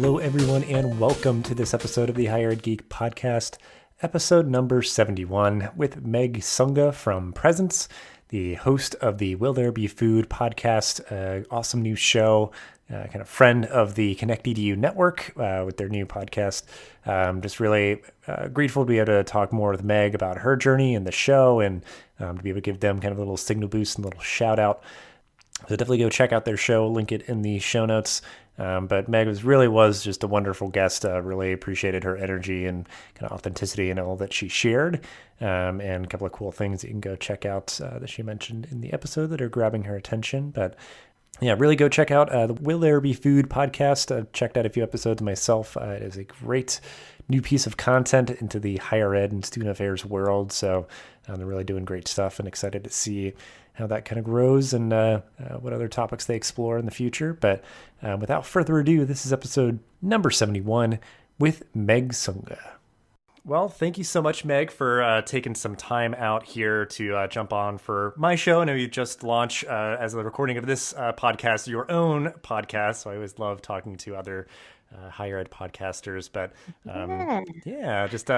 Hello, everyone, and welcome to this episode of the Higher Ed Geek Podcast, episode number 71, with Meg Sunga from Presence, the host of the Will There Be Food podcast, awesome new show, kind of friend of the ConnectEDU Network with their new podcast. Just really grateful to be able to talk more with Meg about her journey and the show, and to be able to give them kind of a little signal boost and a little shout out. So definitely go check out their show, link it in the show notes. But Meg was just a wonderful guest. Really appreciated her energy and kind of authenticity and all that she shared. And a couple of cool things that you can go check out that she mentioned in the episode that are grabbing her attention. But yeah, really go check out the Will There Be Food podcast. I've checked out a few episodes myself. It is a great new piece of content into the higher ed and student affairs world. So they're really doing great stuff, and excited to see how that kind of grows and what other topics they explore in the future. But without further ado, this is episode number 71 with Meg Sunga. Well, thank you so much, Meg, for taking some time out here to jump on for my show. I know you just launched, as of the recording of this podcast, your own podcast. So I always love talking to other higher ed podcasters, but just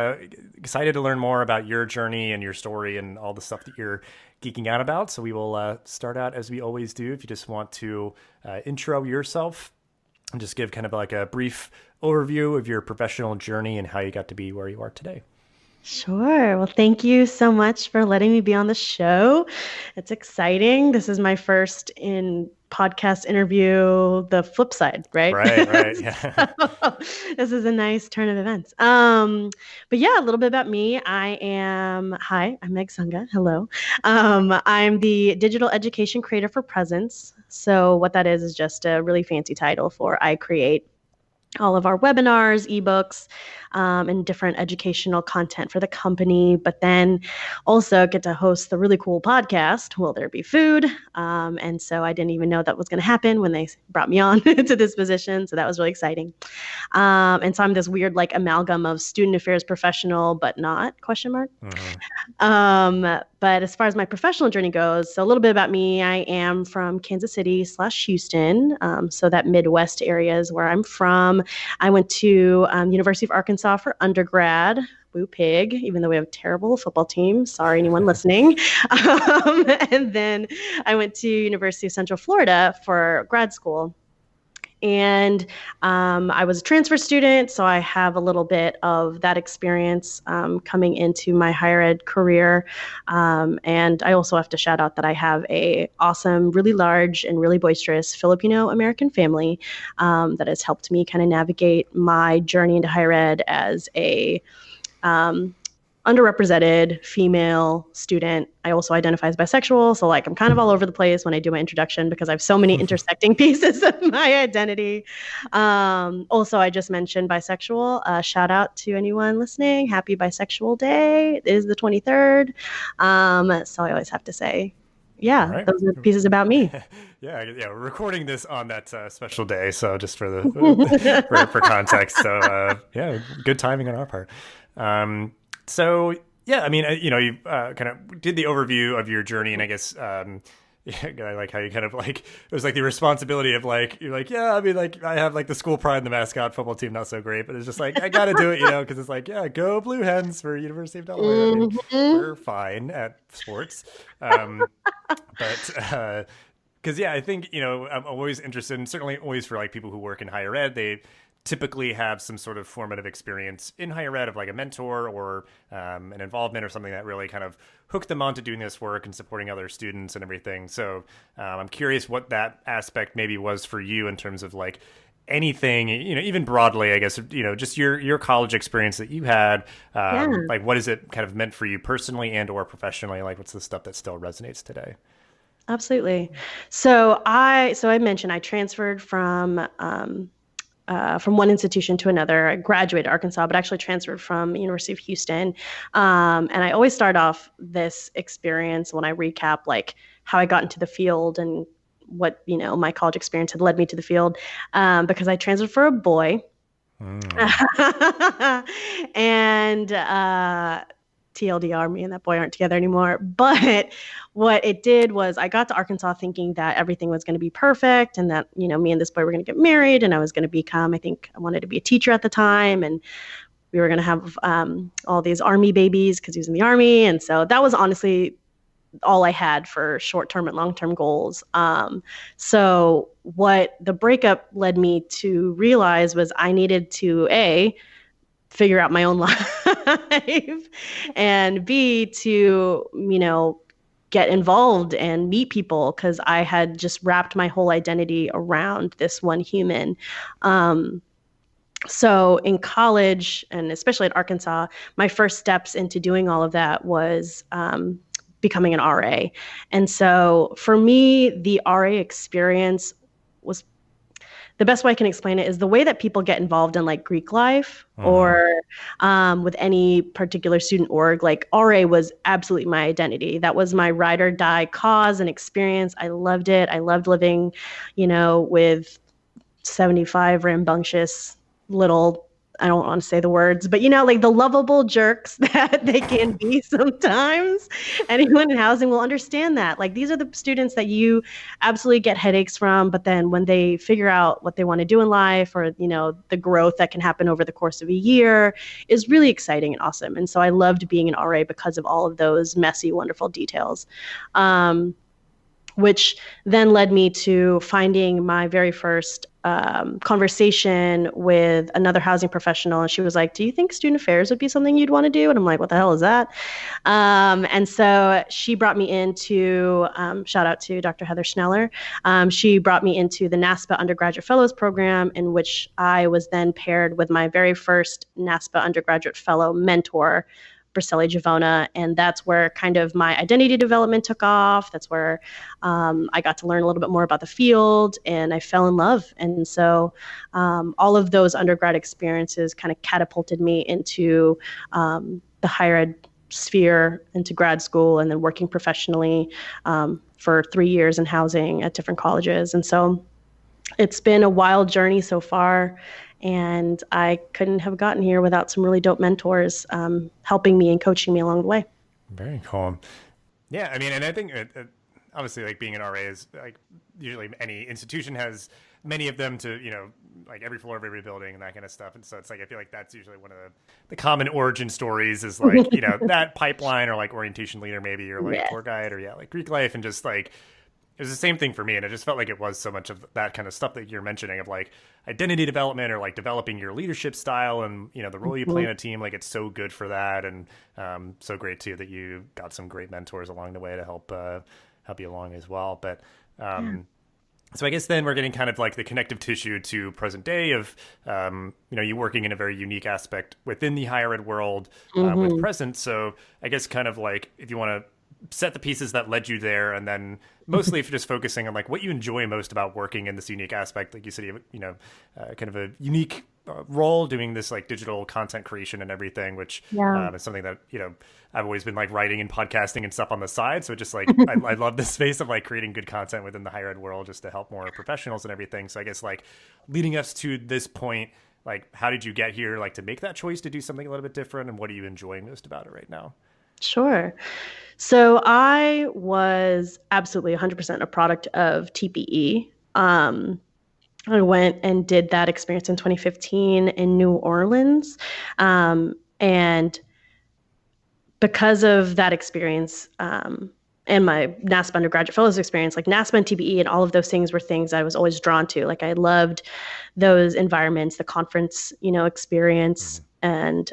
excited to learn more about your journey and your story and all the stuff that you're geeking out about. So we will start out as we always do. If you just want to intro yourself and just give kind of like a brief overview of your professional journey and how you got to be where you are today. Sure. Well, thank you so much for letting me be on the show. It's exciting. This is my first in podcast interview, the flip side, right? Right. Yeah. So, this is a nice turn of events. But yeah, a little bit about me. I'm Meg Sunga. Hello. I'm the digital education creator for Presence. So what that is just a really fancy title for I create all of our webinars, ebooks, and different educational content for the company, but then also get to host the really cool podcast, Will There Be Food? And so I didn't even know that was going to happen when they brought me on to this position. So that was really exciting. And so I'm this weird like amalgam of student affairs professional, but not, question mark. Mm-hmm. But as far as my professional journey goes, so a little bit about me, I am from Kansas City / Houston. So that Midwest area is where I'm from. I went to University of Arkansas for undergrad. Boo pig, even though we have a terrible football team. Sorry, anyone listening. And then I went to University of Central Florida for grad school. And I was a transfer student, so I have a little bit of that experience coming into my higher ed career. And I also have to shout out that I have a awesome, really large and really boisterous Filipino-American family that has helped me kind of navigate my journey into higher ed as a underrepresented female student. I also identify as bisexual. So like I'm kind of all over the place when I do my introduction because I have so many intersecting pieces of my identity. Also, I just mentioned bisexual. Shout out to anyone listening. Happy Bisexual Day. It is the 23rd. So I always have to say, right. Those are pieces about me. Yeah. We're recording this on that special day. So just for the for context. So good timing on our part. So yeah, I mean, you kind of did the overview of your journey, and I guess I like how you kind of like it was like the responsibility of like you're like I mean like I have like the school pride in the mascot football team, not so great, but it's just like I got to do it, because it's like go Blue Hens for University of Delaware. Mm-hmm. I mean, we're fine at sports, but. Because I think I'm always interested, and certainly always for like people who work in higher ed, they typically have some sort of formative experience in higher ed of like a mentor or an involvement or something that really kind of hooked them onto doing this work and supporting other students and everything. So I'm curious what that aspect maybe was for you in terms of like anything, even broadly, I guess, just your college experience that you had, like what is it kind of meant for you personally and or professionally? Like what's the stuff that still resonates today? Absolutely. So I mentioned I transferred from one institution to another. I graduated Arkansas, but actually transferred from University of Houston. And I always start off this experience when I recap like how I got into the field and what, my college experience had led me to the field, because I transferred for a boy. And TLDR, me and that boy aren't together anymore. But what it did was I got to Arkansas thinking that everything was going to be perfect and that, me and this boy were going to get married and I was going to become, I think I wanted to be a teacher at the time. And we were going to have all these Army babies because he was in the Army. And so that was honestly all I had for short-term and long-term goals. So what the breakup led me to realize was I needed to, A, figure out my own life, and B, to, get involved and meet people because I had just wrapped my whole identity around this one human. So in college, and especially at Arkansas, my first steps into doing all of that was becoming an RA. And so for me, the RA experience was, the best way I can explain it is the way that people get involved in like Greek life or with any particular student org. Like RA was absolutely my identity. That was my ride or die cause and experience. I loved it. I loved living, with 75 rambunctious little, I don't want to say the words, but like the lovable jerks that they can be sometimes. Anyone in housing will understand that. Like these are the students that you absolutely get headaches from, but then when they figure out what they want to do in life or, the growth that can happen over the course of a year is really exciting and awesome. And so I loved being an RA because of all of those messy, wonderful details. Which then led me to finding my very first conversation with another housing professional. And she was like, do you think student affairs would be something you'd want to do? And I'm like, what the hell is that? And so she brought me into, shout out to Dr. Heather Schneller. She brought me into the NASPA Undergraduate Fellows Program, in which I was then paired with my very first NASPA Undergraduate Fellow mentor, Briselli Javona, and that's where kind of my identity development took off. That's where I got to learn a little bit more about the field, and I fell in love. And so all of those undergrad experiences kind of catapulted me into the higher ed sphere, into grad school, and then working professionally for 3 years in housing at different colleges. And so it's been a wild journey so far. And I couldn't have gotten here without some really dope mentors helping me and coaching me along the way. Very cool. Yeah, I mean, and I think obviously like being an RA is like usually any institution has many of them to, like every floor of every building and that kind of stuff. And so it's like, I feel like that's usually one of the common origin stories is like, that pipeline or like orientation leader maybe or like tour guide or like Greek life, and just like, it was the same thing for me. And it just felt like it was so much of that kind of stuff that you're mentioning of like identity development or like developing your leadership style and, the role you play in a team. Like it's so good for that. And so great too that you got some great mentors along the way to help you along as well. But so I guess then we're getting kind of like the connective tissue to present day of, you working in a very unique aspect within the higher ed world with Present. So I guess kind of like if you want to set the pieces that led you there, and then mostly if you're just focusing on like what you enjoy most about working in this unique aspect, like you said, you have kind of a unique role doing this like digital content creation and everything, which is something that I've always been like writing and podcasting and stuff on the side. So just like I love this space of like creating good content within the higher ed world just to help more professionals and everything. So I guess like leading us to this point, like how did you get here, like to make that choice to do something a little bit different, and what are you enjoying most about it right now? Sure. So I was absolutely 100% a product of TPE. I went and did that experience in 2015 in New Orleans. And because of that experience and my NASPA undergraduate fellows experience, like NASPA and TPE and all of those things were things I was always drawn to. Like I loved those environments, the conference, experience. And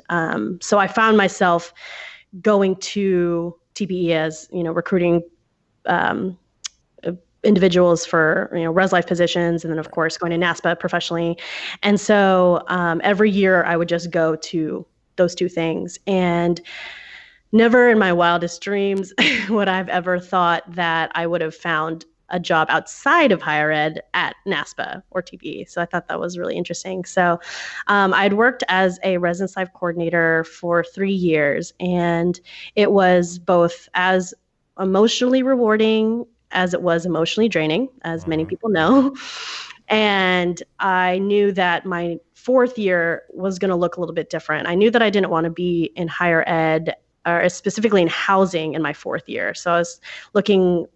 so I found myself going to TPE as, recruiting individuals for, res life positions. And then of course going to NASPA professionally. And so every year I would just go to those two things, and never in my wildest dreams would I've ever thought that I would have found a job outside of higher ed at NASPA or TPE. So I thought that was really interesting. So I'd worked as a residence life coordinator for 3 years, and it was both as emotionally rewarding as it was emotionally draining, as many people know. And I knew that my 4th year was going to look a little bit different. I knew that I didn't want to be in higher ed or specifically in housing in my fourth year. So I was looking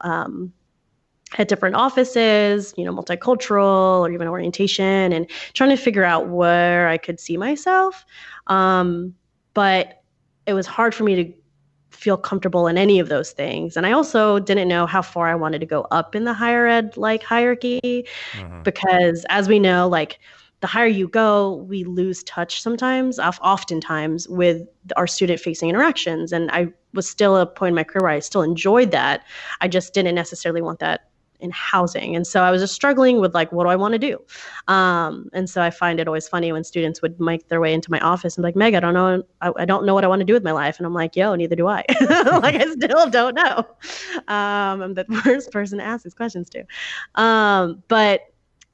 at different offices, multicultural or even orientation, and trying to figure out where I could see myself. But it was hard for me to feel comfortable in any of those things. And I also didn't know how far I wanted to go up in the higher ed hierarchy, because as we know, the higher you go, we lose touch oftentimes with our student facing interactions. And I was still at a point in my career where I still enjoyed that. I just didn't necessarily want that in housing. And so I was just struggling with what do I want to do? And so I find it always funny when students would make their way into my office and be like, Meg, I don't know. I don't know what I want to do with my life. And I'm like, yo, neither do I. I still don't know. I'm the worst person to ask these questions to. But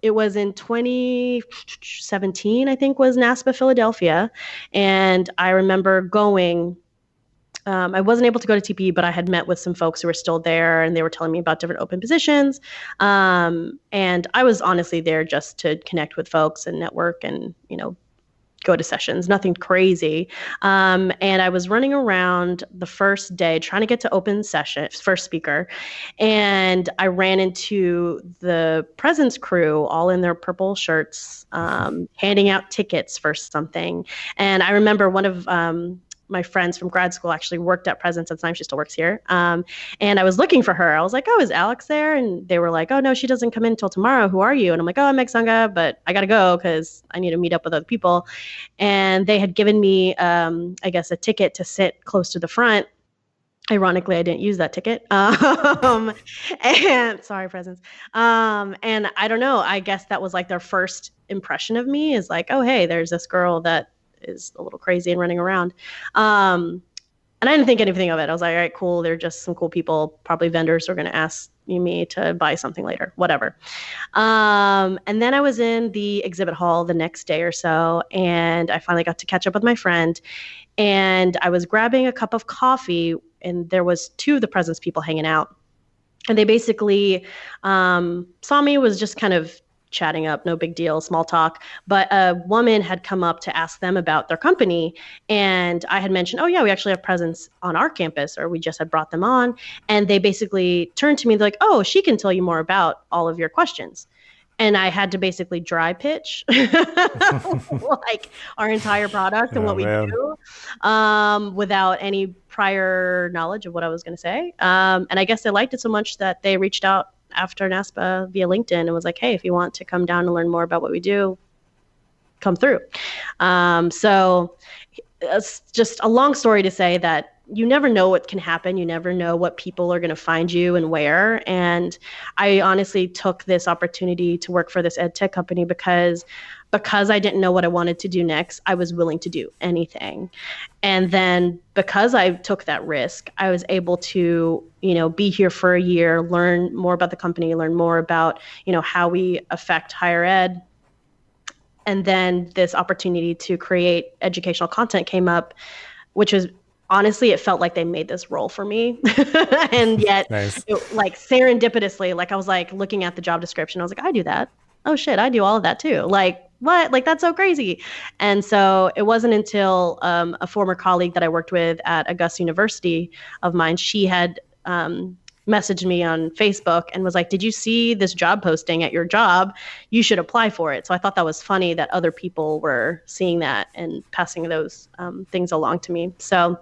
it was in 2017, I think, was NASPA Philadelphia. And I remember going. I wasn't able to go to TPE, but I had met with some folks who were still there, and they were telling me about different open positions. And I was honestly there just to connect with folks and network and, go to sessions, nothing crazy. And I was running around the first day trying to get to open session, first speaker. And I ran into the presence crew all in their purple shirts, handing out tickets for something. And I remember one of my friends from grad school actually worked at Presence at the time. She still works here. And I was looking for her. I was like, oh, is Alex there? And they were like, oh, no, she doesn't come in until tomorrow. Who are you? And I'm like, oh, I'm Meg Sunga, but I got to go because I need to meet up with other people. And they had given me, I guess, a ticket to sit close to the front. Ironically, I didn't use that ticket. And sorry, Presence. And I don't know. I guess that was their first impression of me is oh, hey, there's this girl that is a little crazy and running around. And I didn't think anything of it. I was like, all right, cool. They're just some cool people, probably vendors who are going to ask me to buy something later, whatever. And then I was in the exhibit hall the next day or so, and I finally got to catch up with my friend, and I was grabbing a cup of coffee, and there was two of the Presence people hanging out. And they basically saw me, was just kind of chatting up, no big deal, small talk. But a woman had come up to ask them about their company. And I had mentioned, oh, yeah, we actually have Presence on our campus, or we just had brought them on. And they basically turned to me, like, oh, she can tell you more about all of your questions. And I had to basically dry pitch our entire product and what we do without any prior knowledge of what I was going to say. And I guess they liked it so much that they reached out after NASPA via LinkedIn and was like, hey, if you want to come down and learn more about what we do, come through. So it's just a long story to say that you never know what can happen. You never know what people are going to find you and where. And I honestly took this opportunity to work for this ed tech company because I didn't know what I wanted to do next. I was willing to do anything. And then because I took that risk, I was able to, be here for a year, learn more about the company, learn more about, how we affect higher ed. And then this opportunity to create educational content came up, which was honestly, it felt like they made this role for me. And yet nice. Serendipitously, I was looking at the job description. I was like, I do that. Oh shit, I do all of that too. What? That's so crazy. And so it wasn't until a former colleague that I worked with at Augusta University of mine, she had messaged me on Facebook and was like, did you see this job posting at your job? You should apply for it. So I thought that was funny that other people were seeing that and passing those things along to me. So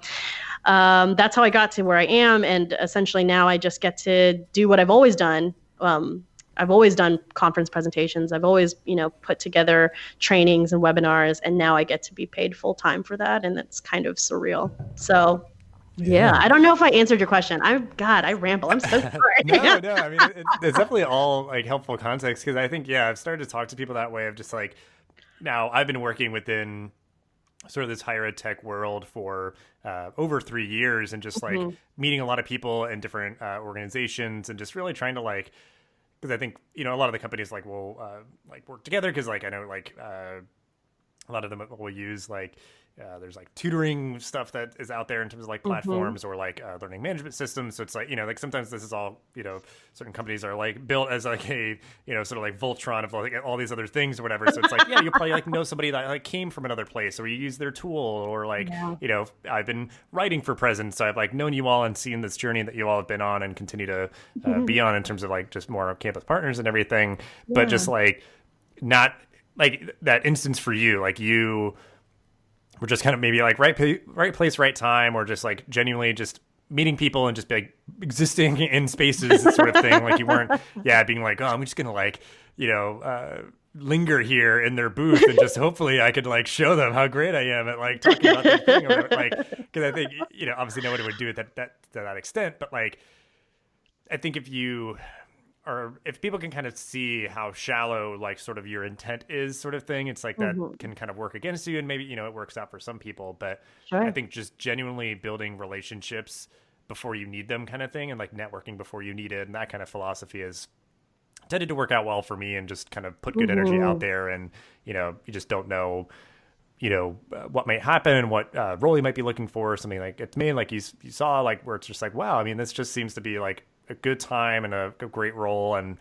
that's how I got to where I am. And essentially now I just get to do what I've always done. I've always done conference presentations. I've always, put together trainings and webinars, and now I get to be paid full time for that. And that's kind of surreal. So yeah, I don't know if I answered your question. I ramble. I'm so sorry. No. I mean, it's definitely all helpful context because I think, I've started to talk to people that way of just now I've been working within sort of this higher ed tech world for over 3 years and just meeting a lot of people in different organizations and just really trying to because I think, a lot of the companies will work together because I know a lot of them will use there's like tutoring stuff that is out there in terms of like Mm-hmm. platforms or like learning management systems. So it's like, like sometimes this is all, certain companies are like built as like a, sort of like Voltron of like all these other things or whatever. So it's like, yeah, you probably like know somebody that like came from another place, or you use their tool, or like, Yeah. I've been writing for Presence. So I've like known you all and seen this journey that you all have been on and continue to be on in terms of like just more campus partners and everything. But Yeah. just like not like that instance for you, like you were just kind of maybe like right place, right time, or just like genuinely just meeting people and just be like existing in spaces sort of thing. Like you weren't, being like, oh, I'm just gonna like, linger here in their booth and just hopefully I could like show them how great I am at like talking about that thing, or whatever. Like, because I think obviously nobody would do it that to that extent, but like I think if people can kind of see how shallow like sort of your intent is, sort of thing, it's like that Mm-hmm. can kind of work against you, and maybe it works out for some people. But I Sure. think just genuinely building relationships before you need them, kind of thing, and like networking before you need it, and that kind of philosophy has tended to work out well for me, and just kind of put good energy out Mm-hmm. there. And you just don't know what might happen and what role you might be looking for, or something like it's made like you saw like where it's just like, wow, I mean, this just seems to be like a good time and a great role. And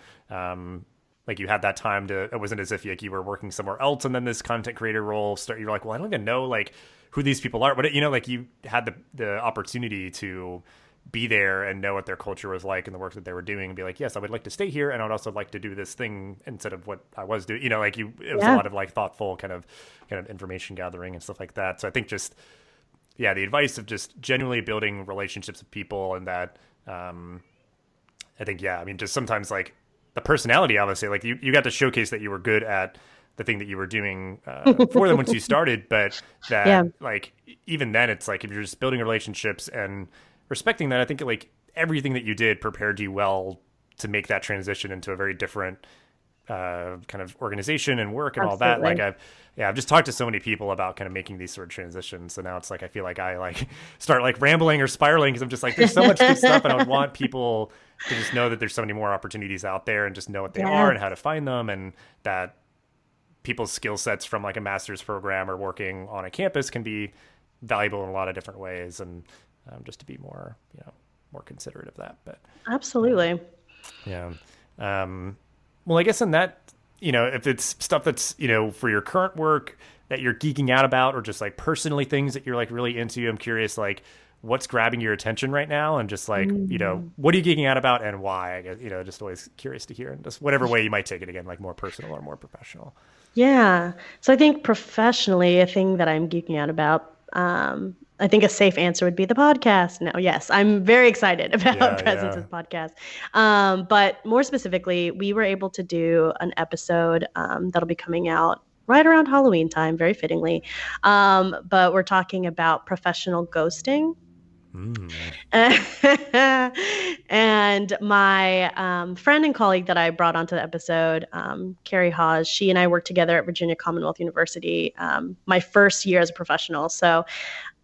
like you had that time to, it wasn't as if like you were working somewhere else and then this content creator role you're like, well, I don't even know like who these people are, but like you had the opportunity to be there and know what their culture was like and the work that they were doing, and be like, yes, I would like to stay here, and I would also like to do this thing instead of what I was doing. Like it was a Yeah. lot of like thoughtful kind of information gathering and stuff like that. So I think just the advice of just genuinely building relationships with people, and that I think, I mean, just sometimes like the personality, obviously, like you got to showcase that you were good at the thing that you were doing for them once you started, but that Yeah. like even then it's like if you're just building relationships and respecting that, I think like everything that you did prepared you well to make that transition into a very different kind of organization and work and all that. Like Absolutely. I've just talked to so many people about kind of making these sort of transitions. So now it's like, I feel like I like start like rambling or spiraling, because I'm just like, there's so much good stuff, and I would want people to just know that there's so many more opportunities out there, and just know what they Yeah. are and how to find them, and that people's skill sets from like a master's program or working on a campus can be valuable in a lot of different ways. And just to be more, more considerate of that. But Absolutely. yeah. Well, I guess in that, if it's stuff that's, for your current work that you're geeking out about, or just like personally things that you're like really into, I'm curious, like what's grabbing your attention right now, and just like, what are you geeking out about and why? I guess, just always curious to hear, and just whatever way you might take it, again, like more personal or more professional. Yeah. So I think professionally, a thing that I'm geeking out about, I think a safe answer would be the podcast. No, yes, I'm very excited about Yeah, Presence's podcast. But more specifically, we were able to do an episode that'll be coming out right around Halloween time, very fittingly. But we're talking about professional ghosting. Mm. And my friend and colleague that I brought onto the episode, Carrie Hawes, she and I worked together at Virginia Commonwealth University my first year as a professional. So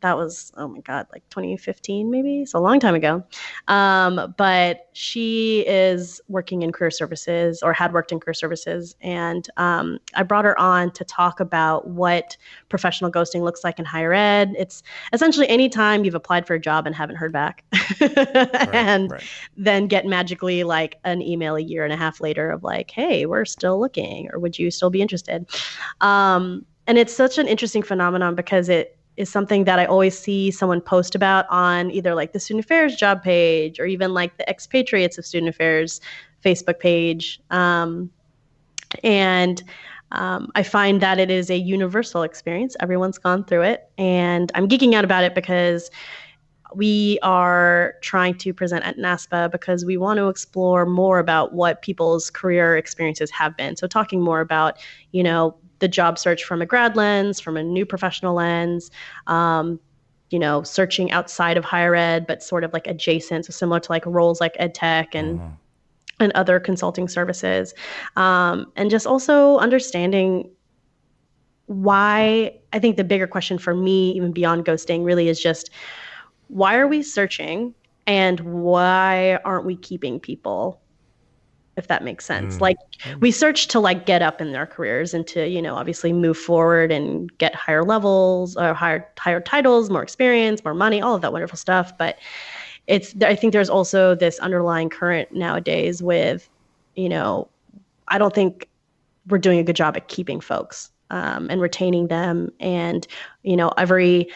that was, oh my God, like 2015 maybe, so a long time ago. But she is working in career services, or had worked in career services. And I brought her on to talk about what professional ghosting looks like in higher ed. It's essentially any time you've applied for a job and haven't heard back, and right. then get magically like an email a year and a half later of like, hey, we're still looking, or would you still be interested? And it's such an interesting phenomenon, because it is something that I always see someone post about on either like the Student Affairs job page, or even like the Expatriates of Student Affairs Facebook page. And I find that it is a universal experience. Everyone's gone through it. And I'm geeking out about it because we are trying to present at NASPA, because we want to explore more about what people's career experiences have been. So talking more about, the job search from a grad lens, from a new professional lens, searching outside of higher ed, but sort of like adjacent, so similar to like roles like ed tech and other consulting services, and just also understanding why. I think the bigger question for me, even beyond ghosting, really is just, why are we searching, and why aren't we keeping people? if that makes sense. Mm. Like we search to like get up in their careers and to, obviously move forward and get higher levels or higher titles, more experience, more money, all of that wonderful stuff. But I think there's also this underlying current nowadays with, I don't think we're doing a good job at keeping folks and retaining them. And, every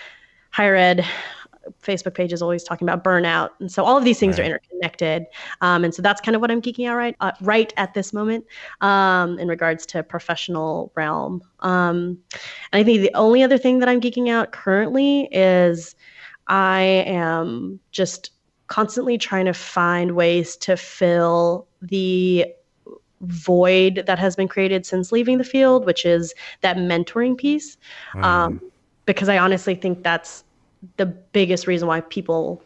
higher ed Facebook page is always talking about burnout. And so all of these things are interconnected. And so that's kind of what I'm geeking out right at this moment in regards to professional realm. And I think the only other thing that I'm geeking out currently is I am just constantly trying to find ways to fill the void that has been created since leaving the field, which is that mentoring piece. Because I honestly think that's the biggest reason why people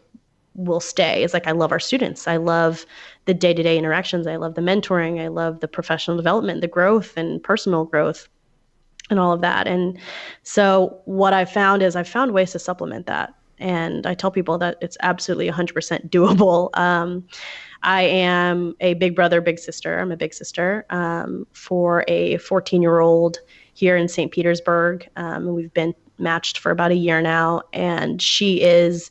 will stay is like, I love our students. I love the day-to-day interactions. I love the mentoring. I love the professional development, the growth and personal growth and all of that. And so what I've found is I've found ways to supplement that. And I tell people that it's absolutely 100% doable. I am a big brother, big sister. I'm a big sister for a 14-year-old here in St. Petersburg. And we've been matched for about a year now. And she is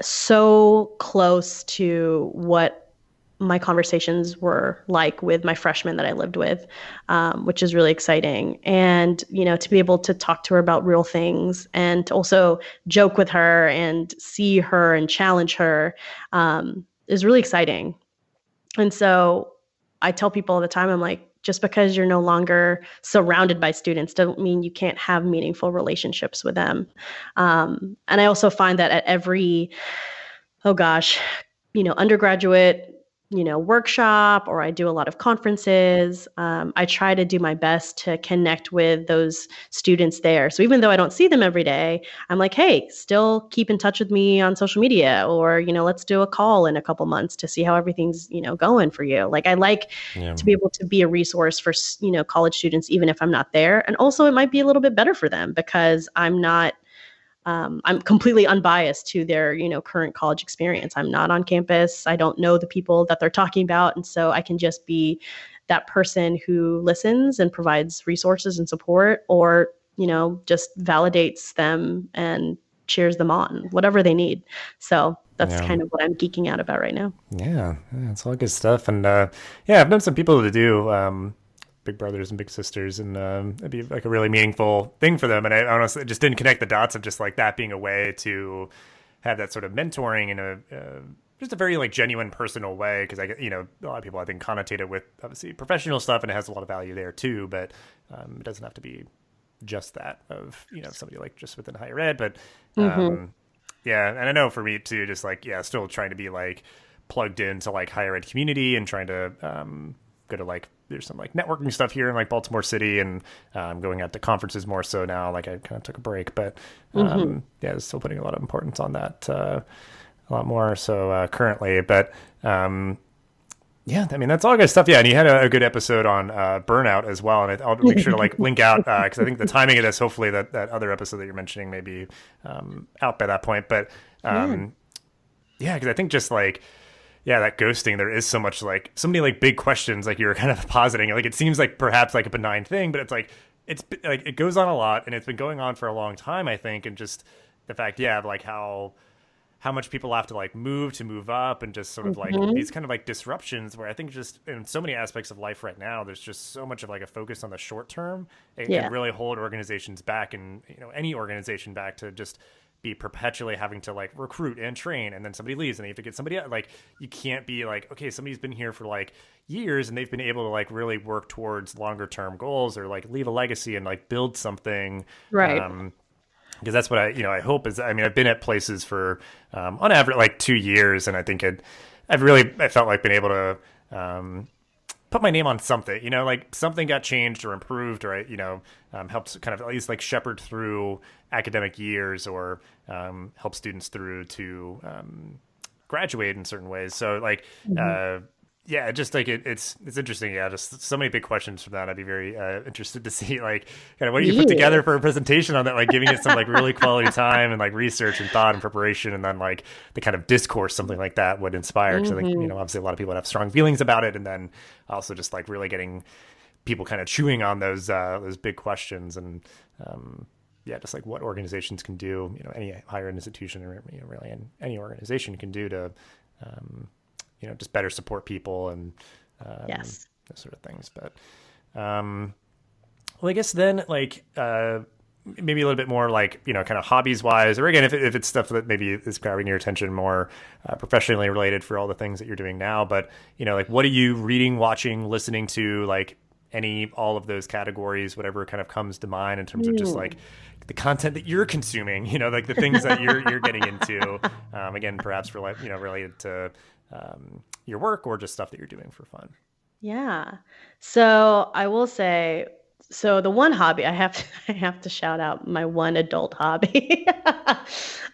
so close to what my conversations were like with my freshmen that I lived with, which is really exciting. And, to be able to talk to her about real things and to also joke with her and see her and challenge her is really exciting. And so I tell people all the time, I'm like, just because you're no longer surrounded by students doesn't mean you can't have meaningful relationships with them. And I also find that at every, undergraduate, workshop, or I do a lot of conferences. I try to do my best to connect with those students there. So even though I don't see them every day, I'm like, hey, still keep in touch with me on social media, or, let's do a call in a couple months to see how everything's, going for you. Like I like to be able to be a resource for, college students, even if I'm not there. And also it might be a little bit better for them because I'm completely unbiased to their, current college experience. I'm not on campus. I don't know the people that they're talking about. And so I can just be that person who listens and provides resources and support, or, just validates them and cheers them on, whatever they need. So that's kind of what I'm geeking out about right now. Yeah, it's all good stuff. And I've known some people to do big brothers and big sisters, and it'd be like a really meaningful thing for them. And I honestly just didn't connect the dots of just like that being a way to have that sort of mentoring in a just a very like genuine personal way. Because a lot of people I think connotate it with obviously professional stuff, and it has a lot of value there too. But it doesn't have to be just that of somebody like just within higher ed. But and I know for me too, just like still trying to be like plugged into like higher ed community and trying to go to like there's some like networking stuff here in like Baltimore City, and going out to conferences more so now. Like I kind of took a break, but still putting a lot of importance on that a lot more so currently. But that's all good stuff. Yeah, and you had a good episode on burnout as well, and I'll make sure to like link out because I think the timing of this, hopefully that other episode that you're mentioning may be out by that point. But because I think just like that ghosting, there is so much like so many like big questions like you were kind of positing. Like it seems like perhaps like a benign thing, but it's like it goes on a lot, and it's been going on for a long time, I think. And just the fact of like how much people have to like move up, and just sort of like these kind of like disruptions where I think just in so many aspects of life right now, there's just so much of like a focus on the short term. It can really hold organizations back, and any organization back to just be perpetually having to like recruit and train, and then somebody leaves and you have to get somebody out. Like you can't be like, okay, somebody's been here for like years and they've been able to like really work towards longer term goals, or like leave a legacy and like build something. Right. Because that's what I hope is, I've been at places for, on average, like 2 years. And I think I felt like been able to, put my name on something, like something got changed or improved, or helped kind of at least like shepherd through academic years, or help students through to graduate in certain ways. So like, Yeah, just like it's interesting. Yeah, just so many big questions from that. I'd be very interested to see like kind of what do you put together for a presentation on that, like giving it some like really quality time and like research and thought and preparation, and then like the kind of discourse something like that would inspire. Because I think obviously a lot of people have strong feelings about it, and then also just like really getting people kind of chewing on those big questions and yeah, just like what organizations can do, any higher institution or really any organization can do to just better support people and yes, those sort of things. But well, I guess then like maybe a little bit more like kind of hobbies wise, or again if it's stuff that maybe is grabbing your attention more professionally related for all the things that you're doing now. But like what are you reading, watching, listening to, like all of those categories, whatever kind of comes to mind in terms of just like the content that you're consuming, like the things that you're getting into, again, perhaps related to your work or just stuff that you're doing for fun. Yeah. So I will say, so the one hobby I have to shout out my one adult hobby.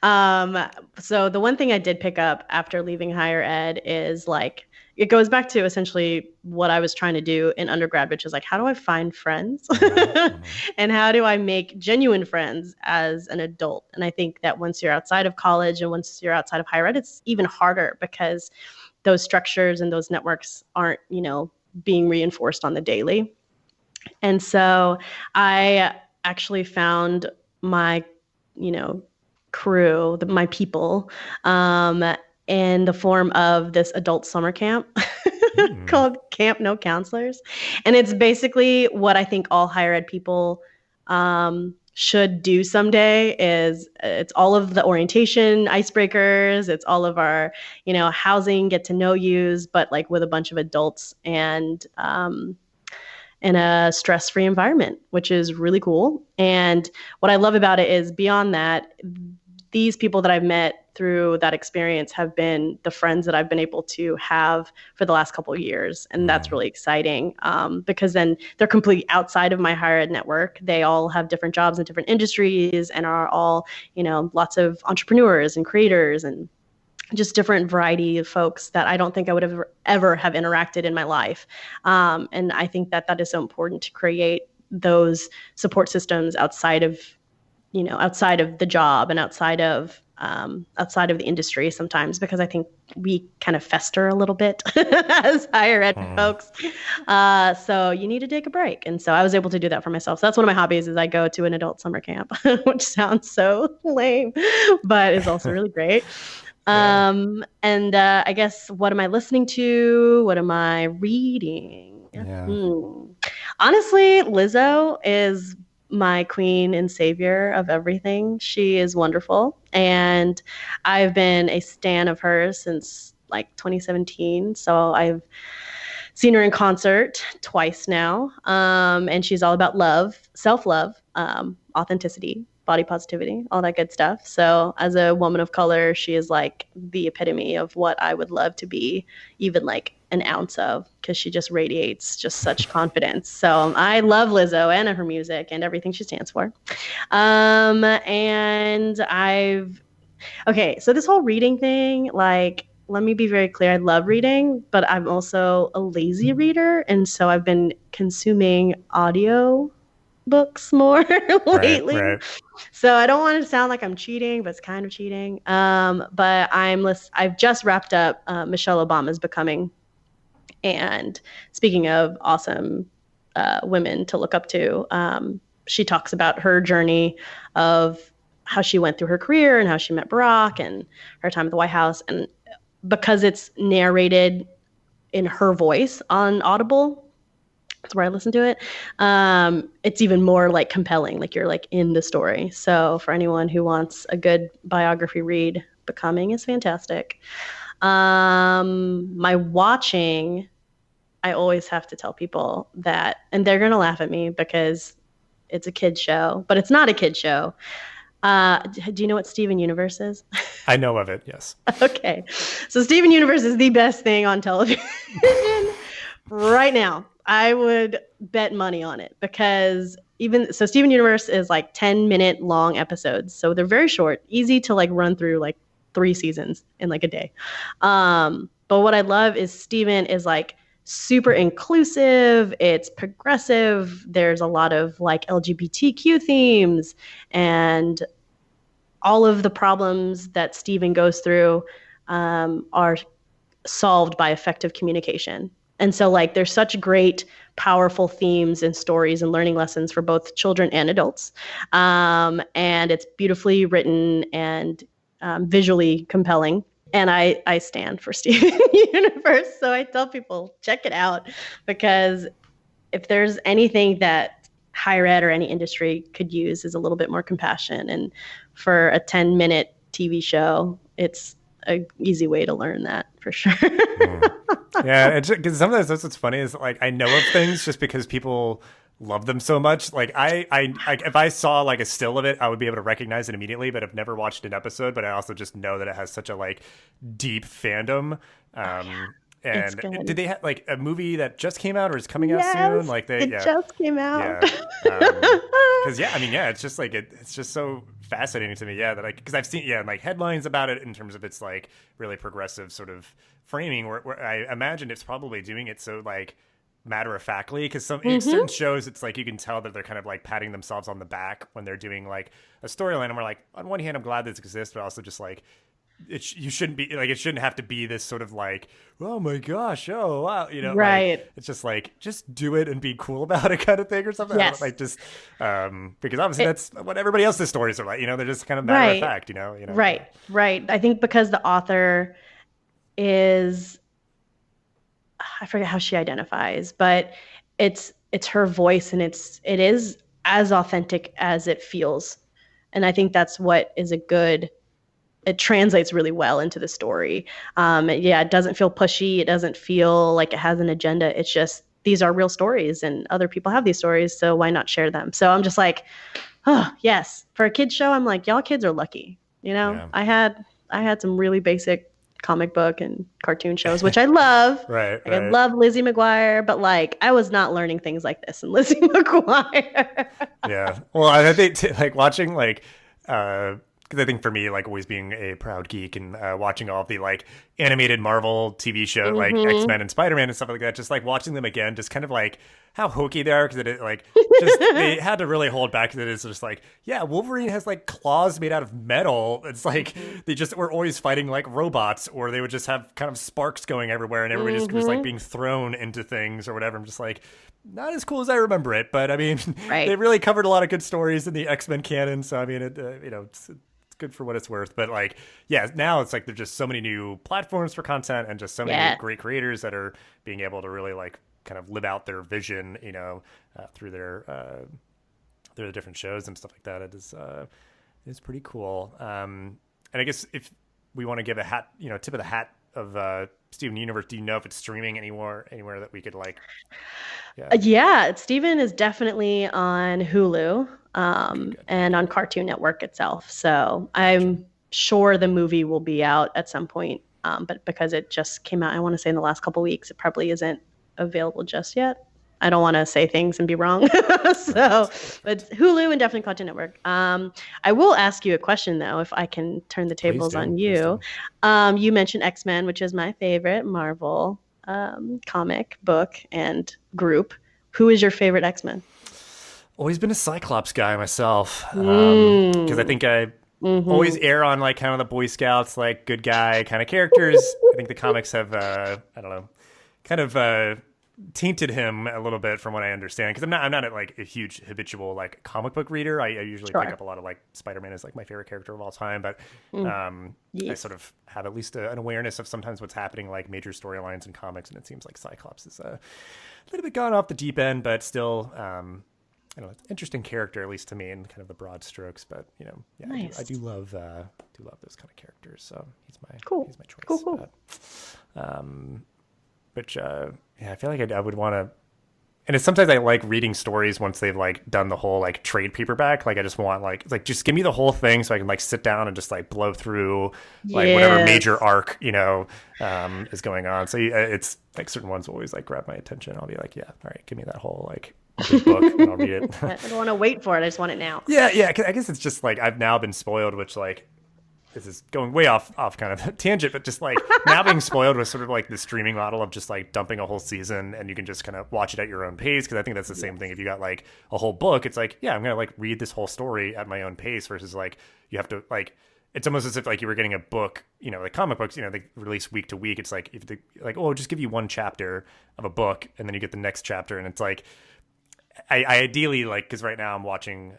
So the one thing I did pick up after leaving higher ed is like, it goes back to essentially what I was trying to do in undergrad, which is like, how do I find friends? And how do I make genuine friends as an adult? And I think that once you're outside of college and once you're outside of higher ed, it's even harder because those structures and those networks aren't, being reinforced on the daily. And so I actually found my, crew, my people, in the form of this adult summer camp called Camp No Counselors. And it's basically what I think all higher ed people should do someday. Is it's all of the orientation icebreakers, it's all of our housing get to know yous, but like with a bunch of adults and in a stress-free environment, which is really cool. And what I love about it is beyond that, these people that I've met through that experience have been the friends that I've been able to have for the last couple of years. And that's really exciting because then they're completely outside of my higher ed network. They all have different jobs in different industries and are all, lots of entrepreneurs and creators and just different variety of folks that I don't think I would have ever have interacted in my life. And I think that is so important to create those support systems outside of the job and outside of the industry sometimes, because I think we kind of fester a little bit as higher ed folks. So you need to take a break. And so I was able to do that for myself. So that's one of my hobbies is I go to an adult summer camp, which sounds so lame, but is also really great. And I guess, what am I listening to? What am I reading? Yeah. Honestly, Lizzo is my queen and savior of everything. She is wonderful. And I've been a stan of hers since like 2017. So I've seen her in concert twice now. And she's all about love, self-love, authenticity, body positivity, all that good stuff. So as a woman of color, she is like the epitome of what I would love to be even like an ounce of, because she just radiates just such confidence. So I love Lizzo and her music and everything she stands for. And so this whole reading thing, like, let me be very clear. I love reading, but I'm also a lazy reader. And so I've been consuming audio books more lately. Right. So I don't want to sound like I'm cheating, but it's kind of cheating. But I've just wrapped up Michelle Obama's Becoming. And speaking of awesome women to look up to, she talks about her journey of how she went through her career and how she met Barack and her time at the White House. And because it's narrated in her voice on Audible, that's where I listen to it. It's even more like compelling, like you're like in the story. So for anyone who wants a good biography read, Becoming is fantastic. My watching, I always have to tell people that, and they're going to laugh at me because it's a kid's show, but it's not a kid's show. Do you know what Steven Universe is? I know of it, yes. Okay. So Steven Universe is the best thing on television right now. I would bet money on it because Steven Universe is like 10-minute long episodes. So they're very short, easy to like run through like 3 seasons in like a day. But what I love is Steven is like super inclusive. It's progressive. There's a lot of like LGBTQ themes, and all of the problems that Steven goes through are solved by effective communication. And so like there's such great, powerful themes and stories and learning lessons for both children and adults. And it's beautifully written and visually compelling. And I stand for Steven Universe. So I tell people, check it out, because if there's anything that higher ed or any industry could use is a little bit more compassion. And for a 10-minute TV show, it's an easy way to learn that for sure. Yeah, because sometimes that's what's funny is like I know of things just because people love them so much. Like I if I saw like a still of it, I would be able to recognize it immediately. But I've never watched an episode. But I also just know that it has such a like deep fandom. And did they have like a movie that just came out or is coming out soon? Like it just came out. Because I mean, it's just like it's just so fascinating to me. Yeah, that like because I've seen like headlines about it in terms of its like really progressive sort of framing. Where I imagine it's probably doing it so like matter of factly, because some certain shows it's like you can tell that they're kind of like patting themselves on the back when they're doing like a storyline. And we're like, on one hand, I'm glad this exists, but also just like. You shouldn't be like it shouldn't have to be this sort of like, oh my gosh, oh wow, right. Like, it's just like just do it and be cool about it kind of thing or something. Yes. Like just because obviously that's what everybody else's stories are like, they're just kind of matter of fact, Right. I think because the author is, I forget how she identifies, but it's her voice, and it is as authentic as it feels. And I think that's what is it translates really well into the story. It doesn't feel pushy. It doesn't feel like it has an agenda. It's just, these are real stories and other people have these stories, so why not share them? So I'm just like, oh, yes. For a kid's show, I'm like, y'all kids are lucky. Yeah. I had some really basic comic book and cartoon shows, which I love. Right. I love Lizzie McGuire, but like I was not learning things like this in Lizzie McGuire. Yeah. Well, I think like watching like because I think for me, like always being a proud geek and watching all of the like animated Marvel TV show, like X-Men and Spider-Man and stuff like that, just like watching them again, just kind of like how hokey they are, because it like just they had to really hold back, because it is just like, yeah, Wolverine has like claws made out of metal. It's like they just were always fighting like robots, or they would just have kind of sparks going everywhere, and everybody just was like being thrown into things or whatever. I'm just like, not as cool as I remember it, but I mean, they really covered a lot of good stories in the X-Men canon. So I mean, it's good for what it's worth. But like, yeah, now it's like there's just so many new platforms for content, and just so many great creators that are being able to really like kind of live out their vision, through their different shows and stuff like that. It's pretty cool. And I guess if we want to give a tip of the hat of Steven Universe, do you know if it's streaming anywhere that we could like? Steven is definitely on Hulu and on Cartoon Network itself. So I'm sure the movie will be out at some point, but because it just came out, I want to say in the last couple of weeks, it probably isn't available just yet. I don't want to say things and be wrong. But Hulu and definitely Cartoon Network. I will ask you a question, though, if I can turn the tables on you. You mentioned X-Men, which is my favorite Marvel comic book and group. Who is your favorite X-Men? Always been a Cyclops guy myself, because I think I always err on like kind of the Boy Scouts, like good guy kind of characters. I think the comics have, kind of tainted him a little bit from what I understand, because I'm not like a huge habitual like comic book reader. I usually pick up a lot of like Spider-Man is like my favorite character of all time, but I sort of have at least an awareness of sometimes what's happening like major storylines in comics, and it seems like Cyclops is a little bit gone off the deep end, but still interesting character, at least to me, in kind of the broad strokes. But nice. I do love those kind of characters, so he's my choice. Cool. Which I feel like I would want to, and it's sometimes I like reading stories once they've like done the whole like trade paperback. Like I just want like just give me the whole thing so I can like sit down and just like blow through like whatever major arc is going on. So it's like certain ones always like grab my attention. I'll be like, yeah, all right, give me that whole like big book and I'll read it. I don't want to wait for it. I just want it now. Yeah. I guess it's just like I've now been spoiled, which like this is going way off kind of a tangent, but just like now being spoiled with sort of like the streaming model of just like dumping a whole season and you can just kind of watch it at your own pace. Cause I think that's the same thing. If you got like a whole book, it's like, yeah, I'm going to like read this whole story at my own pace versus like you have to like, it's almost as if like you were getting a book, you know, like comic books, you know, they release week to week. It's like, if they like, oh, just give you one chapter of a book and then you get the next chapter. And it's like, I ideally like, cause right now I'm watching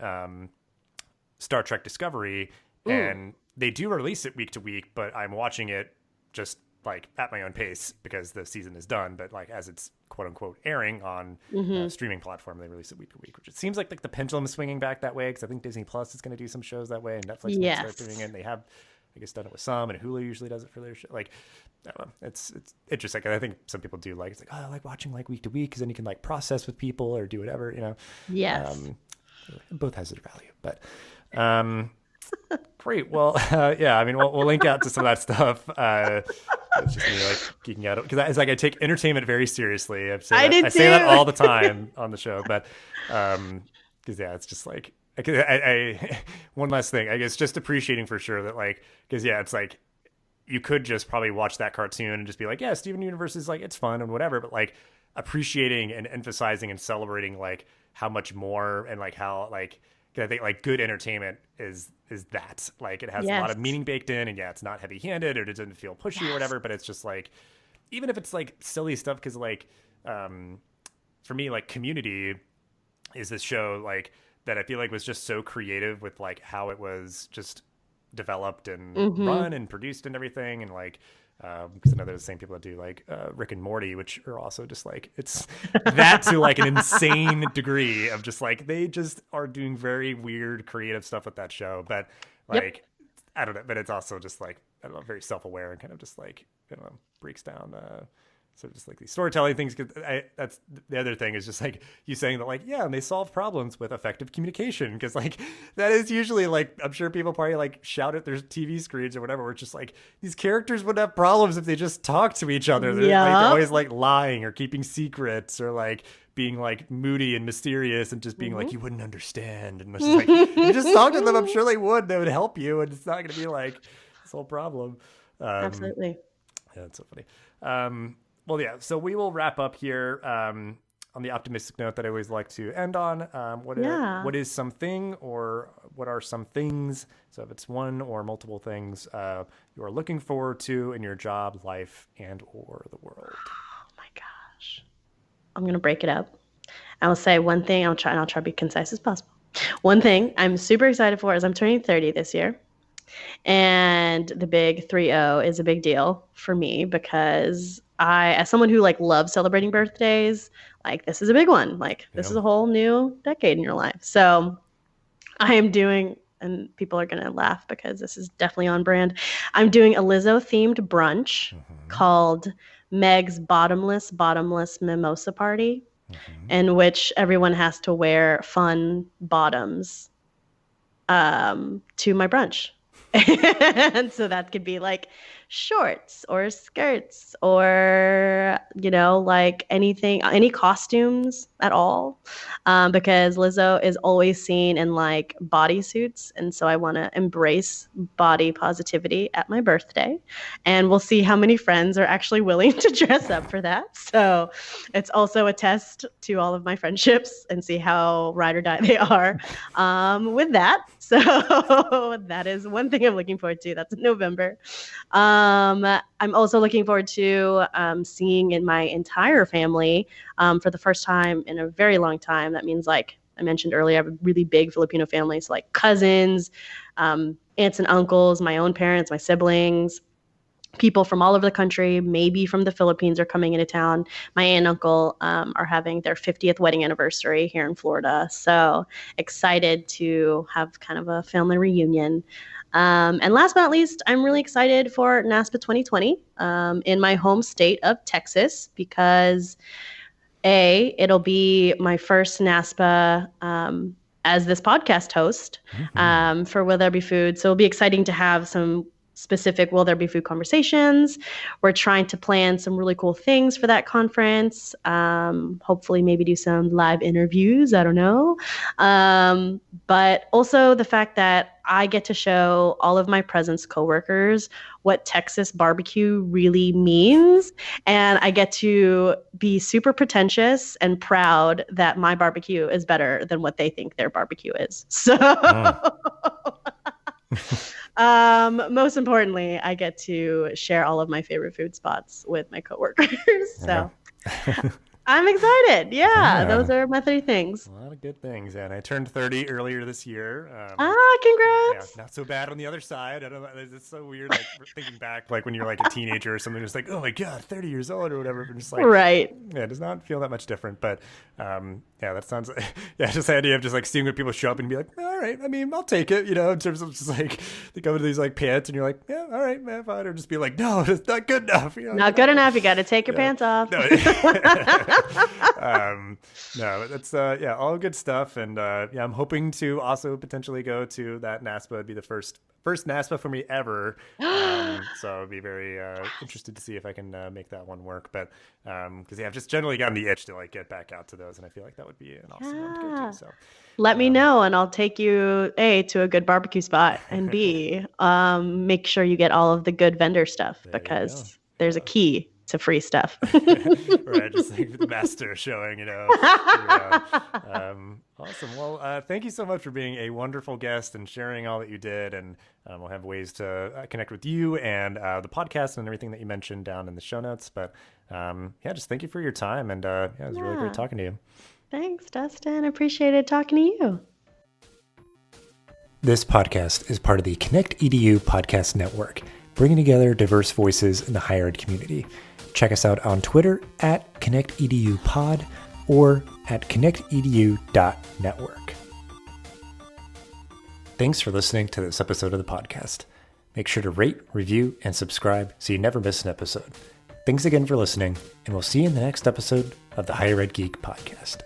Star Trek Discovery and they do release it week to week, but I'm watching it just like at my own pace because the season is done. But like as it's quote unquote airing on streaming platform, they release it week to week, which it seems like the pendulum is swinging back that way because I think Disney Plus is going to do some shows that way and Netflix might start doing it. And they have, I guess, done it with some, and Hulu usually does it for their show. Like, I don't know, it's interesting. And I think some people do like, it's like, oh, I like watching like week to week because then you can like process with people or do whatever, you know. Yes. Both has their value, but. Great. Well, yeah, I mean, we'll link out to some of that stuff. It's just me like geeking out because it's like I take entertainment very seriously. I say that all the time on the show, but because yeah, it's just like I one last thing, I guess, just appreciating for sure that like because yeah, it's like you could just probably watch that cartoon and just be like, yeah, Steven Universe is like it's fun and whatever, but like appreciating and emphasizing and celebrating like how much more and like how like. I think like good entertainment is that like it has a lot of meaning baked in and yeah, it's not heavy handed or it doesn't feel pushy or whatever, but it's just like, even if it's like silly stuff. Cause like, for me, like Community is this show like that I feel like was just so creative with like how it was just developed and run and produced and everything. And like, because I know they're the same people that do like Rick and Morty, which are also just like it's that to like an insane degree of just like they just are doing very weird creative stuff with that show. But like I don't know, but it's also just like I don't know, very self-aware and kind of just like I don't know, breaks down so just like these storytelling things. Cause that's the other thing is just like you saying that like, yeah, and they solve problems with effective communication. Cause like that is usually like, I'm sure people probably like shout at their TV screens or whatever. Where it's just like these characters would have problems if they just talk to each other. They're always like lying or keeping secrets or like being like moody and mysterious and just being like, you wouldn't understand. And it's just like, you just talk to them. I'm sure they would help you. And it's not going to be like this whole problem. Absolutely. Yeah, that's so funny. Well, yeah, so we will wrap up here on the optimistic note that I always like to end on. What is something or what are some things? So if it's one or multiple things you are looking forward to in your job, life, and or the world. Oh my gosh. I'm going to break it up. I will say one thing. I'll try to be concise as possible. One thing I'm super excited for is I'm turning 30 this year. And the big 30 is a big deal for me because as someone who like loves celebrating birthdays, like this is a big one. Like this is a whole new decade in your life. So I am doing, and people are going to laugh because this is definitely on brand. I'm doing a Lizzo themed brunch called Meg's Bottomless Mimosa Party, in which everyone has to wear fun bottoms to my brunch. And so that could be like shorts or skirts or, you know, like anything, any costumes at all. Because Lizzo is always seen in like bodysuits. And so I want to embrace body positivity at my birthday. And we'll see how many friends are actually willing to dress up for that. So it's also a test to all of my friendships and see how ride or die they are with that. So that is one thing I'm looking forward to. That's in November. I'm also looking forward to seeing in my entire family for the first time in a very long time. That means, like I mentioned earlier, I have a really big Filipino family. So like cousins, aunts and uncles, my own parents, my siblings, people from all over the country, maybe from the Philippines are coming into town. My aunt and uncle are having their 50th wedding anniversary here in Florida. So excited to have kind of a family reunion. And last but not least, I'm really excited for NASPA 2020 in my home state of Texas because it'll be my first NASPA as this podcast host for Will There Be Food. So it'll be exciting to have some specific Will There Be Food conversations. We're trying to plan some really cool things for that conference. Hopefully maybe do some live interviews. I don't know. But also the fact that I get to show all of my Presence coworkers what Texas barbecue really means. And I get to be super pretentious and proud that my barbecue is better than what they think their barbecue is. So most importantly, I get to share all of my favorite food spots with my coworkers. So I'm excited. Yeah, those are my 3 things. A lot of good things. And I turned 30 earlier this year. Congrats. Yeah, not so bad on the other side. I don't know. It's so weird, like thinking back, like when you're like a teenager or something, just like, oh my God, 30 years old or whatever. But just like, right. Yeah, it does not feel that much different. But yeah, that sounds, just the idea of just like seeing when people show up and be like, all right, I mean, I'll take it, in terms of just like, they go to these like pants and you're like, yeah, all right, man, fine. Or just be like, no, it's not good enough. Not good enough. You got to take your pants off. No, no, that's all good stuff, and I'm hoping to also potentially go to that NASPA. It'd be the first NASPA for me ever, so I'd be very interested to see if I can make that one work. But because I've just generally gotten the itch to like get back out to those, and I feel like that would be an awesome one to go to. So let me know, and I'll take you A, to a good barbecue spot, and B, make sure you get all of the good vendor stuff, because there's a key to free stuff. Right, just like the master showing, Awesome. Well, thank you so much for being a wonderful guest and sharing all that you did. And we'll have ways to connect with you and the podcast and everything that you mentioned down in the show notes. But just thank you for your time. And it was really great talking to you. Thanks, Dustin. I appreciated talking to you. This podcast is part of the ConnectEDU Podcast Network, bringing together diverse voices in the higher ed community. Check us out on Twitter at ConnectEDUPod or at connectedu.network. Thanks for listening to this episode of the podcast. Make sure to rate, review, and subscribe so you never miss an episode. Thanks again for listening, and we'll see you in the next episode of the Higher Ed Geek Podcast.